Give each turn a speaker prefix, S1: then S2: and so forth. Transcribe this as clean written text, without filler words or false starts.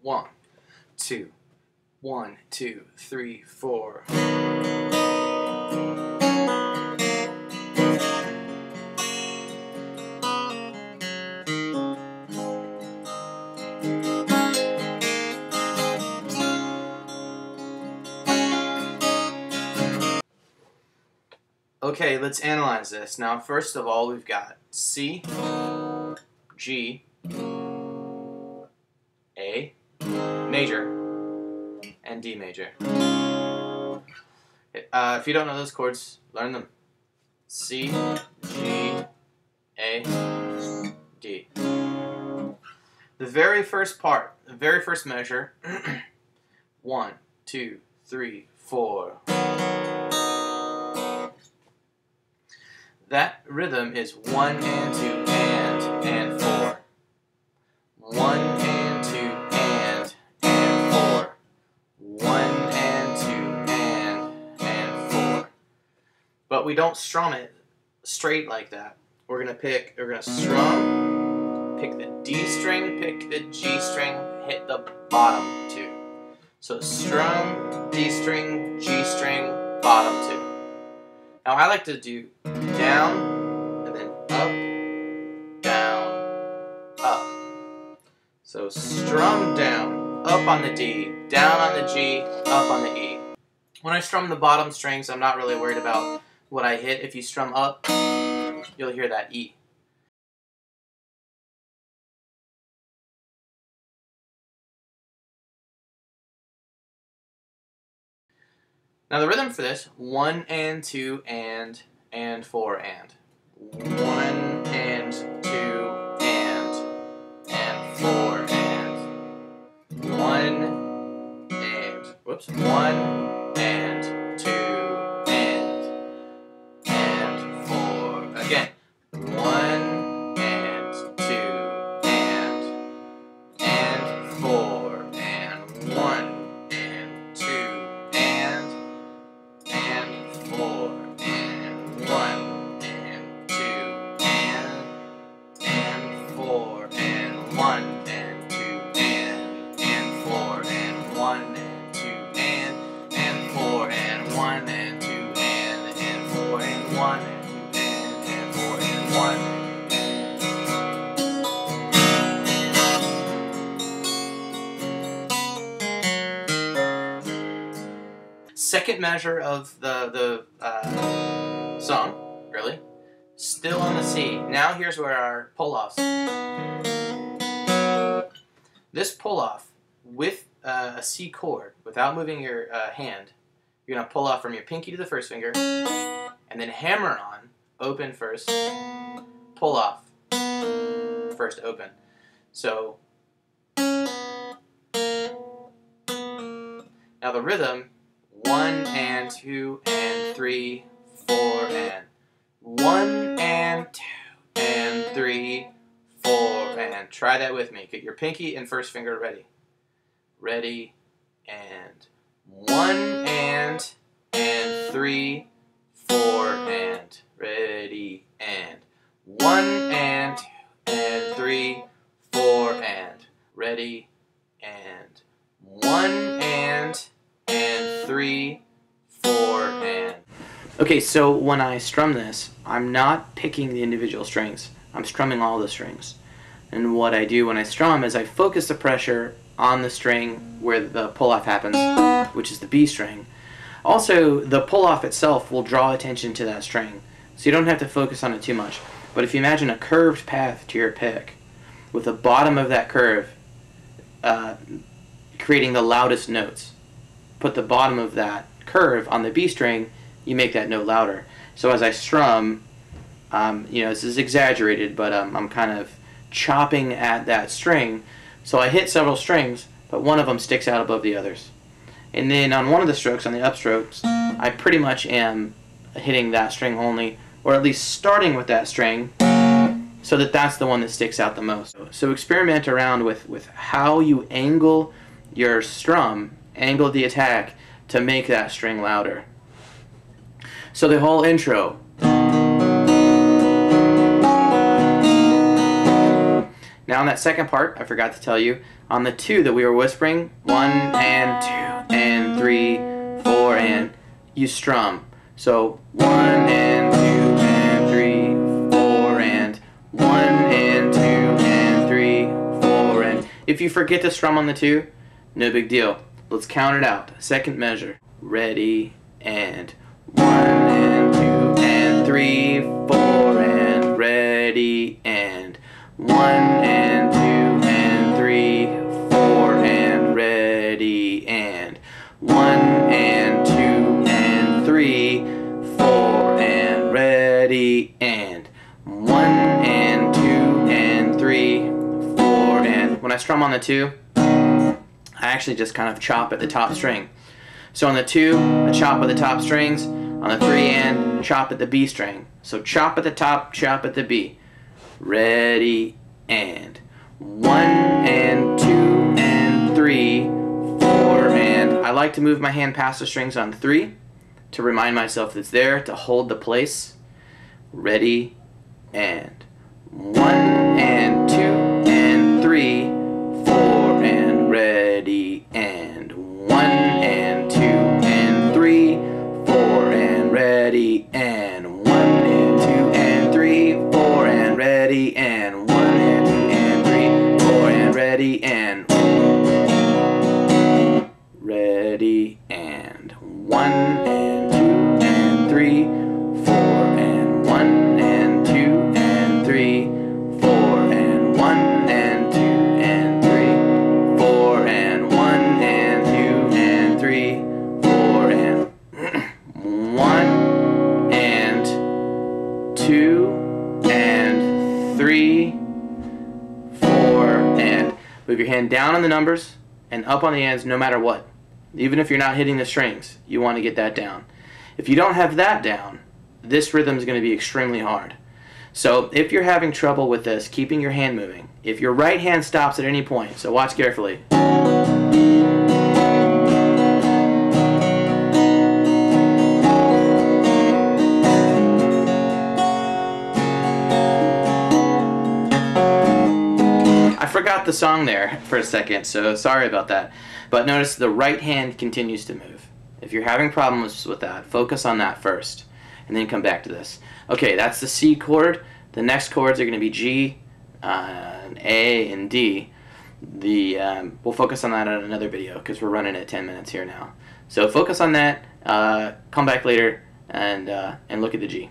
S1: 1, 2, 1, 2, 3, 4. Okay, let's analyze this. Now, first of all, we've got C, G, A, major, and D major. If you don't know those chords, learn them. C, G, A, D. The very first part, the very first measure, 1, 2, 3, 4. That rhythm is 1 and 2 and 4. 1 and 2 and 4. 1 and 2 and 4. But we don't strum it straight like that. We're gonna strum, pick the D string, pick the G string, hit the bottom 2. So strum, D string, G string, bottom 2. Now I like to do down, and then up, down, up. So strum down, up on the D, down on the G, up on the E. When I strum the bottom strings, I'm not really worried about what I hit. If you strum up, you'll hear that E. Now the rhythm for this, 1 and 2 and 4 and. 1 and 2 and 4 and. 1 and, whoops, 1 and 2 and 4. Again, 1 and 2 and 4 and 1 and 2 and 4 and 1 and 2 and 4 and 1 and 2 and 4 and 1 and 2 and 4 and 1 and 2 and 4 and 1 and 2 and 4 and 1. Second measure of the song, really, still on the C. Now here's where our pull-offs. This pull-off with a C chord, without moving your hand, you're going to pull off from your pinky to the first finger, and then hammer on, open first, pull off, first open. So, now the rhythm, 1 and 2 and 3, 4 and. 1 and 2 and 3, 4 and. Try that with me. Get your pinky and first finger ready. Ready and. 1 and 3, 4 and. Ready and. 1 and 2 and 3, 4 and. Ready and. 1 and 3, 4 and. Okay, so when I strum this, I'm not picking the individual strings. I'm strumming all the strings. And what I do when I strum is I focus the pressure on the string where the pull-off happens, which is the B string. Also, the pull-off itself will draw attention to that string, so you don't have to focus on it too much. But if you imagine a curved path to your pick, with the bottom of that curve creating the loudest notes, put the bottom of that curve on the B string, you make that note louder. So as I strum, this is exaggerated, but I'm kind of chopping at that string. So I hit several strings, but one of them sticks out above the others. And then on one of the strokes, on the upstrokes, I pretty much am hitting that string only, or at least starting with that string, so that that's the one that sticks out the most. So experiment around with how you angle your strum, angle the attack, to make that string louder. So the whole intro, Now on that second part, I forgot to tell you, on the 2 that we were whispering, 1 and 2 and 3, 4, and you strum. So 1 and 2 and 3, 4, and 1 and 2 and 3, 4, and if you forget to strum on the 2, no big deal. Let's count it out. Second measure. Ready, and 1 and 2 and 3, 4, and ready, and 1 and 2 and 3, 4, and ready, and 1 and 2 and 3, 4, and ready, and 1 and 2 and 3, 4, and when I strum on the 2, I actually just kind of chop at the top string. So on the 2, I chop at the top strings. On the 3 and, chop at the B string. So chop at the top, chop at the B. Ready, and 1 and 2 and 3, 4, and I like to move my hand past the strings on 3 to remind myself it's there to hold the place. Ready, and 1 and 2 and 3, 4, and ready, and 1 and 2 and 3, 4, and ready, and 1 and 2 and 3, 4, and ready, and 1 and 2 and 3, 4, and ready, and ready, and 1 and 2 and 3, 4, and 1 and 2 and 3, 4, and 1 and 2 and 3, 4, and 1 and 2 and 3, 4, and 1 and 2 and 3, 4, and move your hand down on the numbers and up on the ends no matter what. Even if you're not hitting the strings, you want to get that down. If you don't have that down, this rhythm is going to be extremely hard. So if you're having trouble with this, keeping your hand moving, if your right hand stops at any point, so watch carefully. I forgot the song there for a second, so sorry about that. But notice the right hand continues to move. If you're having problems with that, focus on that first, and then come back to this. Okay, that's the C chord. The next chords are going to be G, and A, and D. We'll focus on that in another video because we're running at 10 minutes here now. So focus on that. Come back later and look at the G.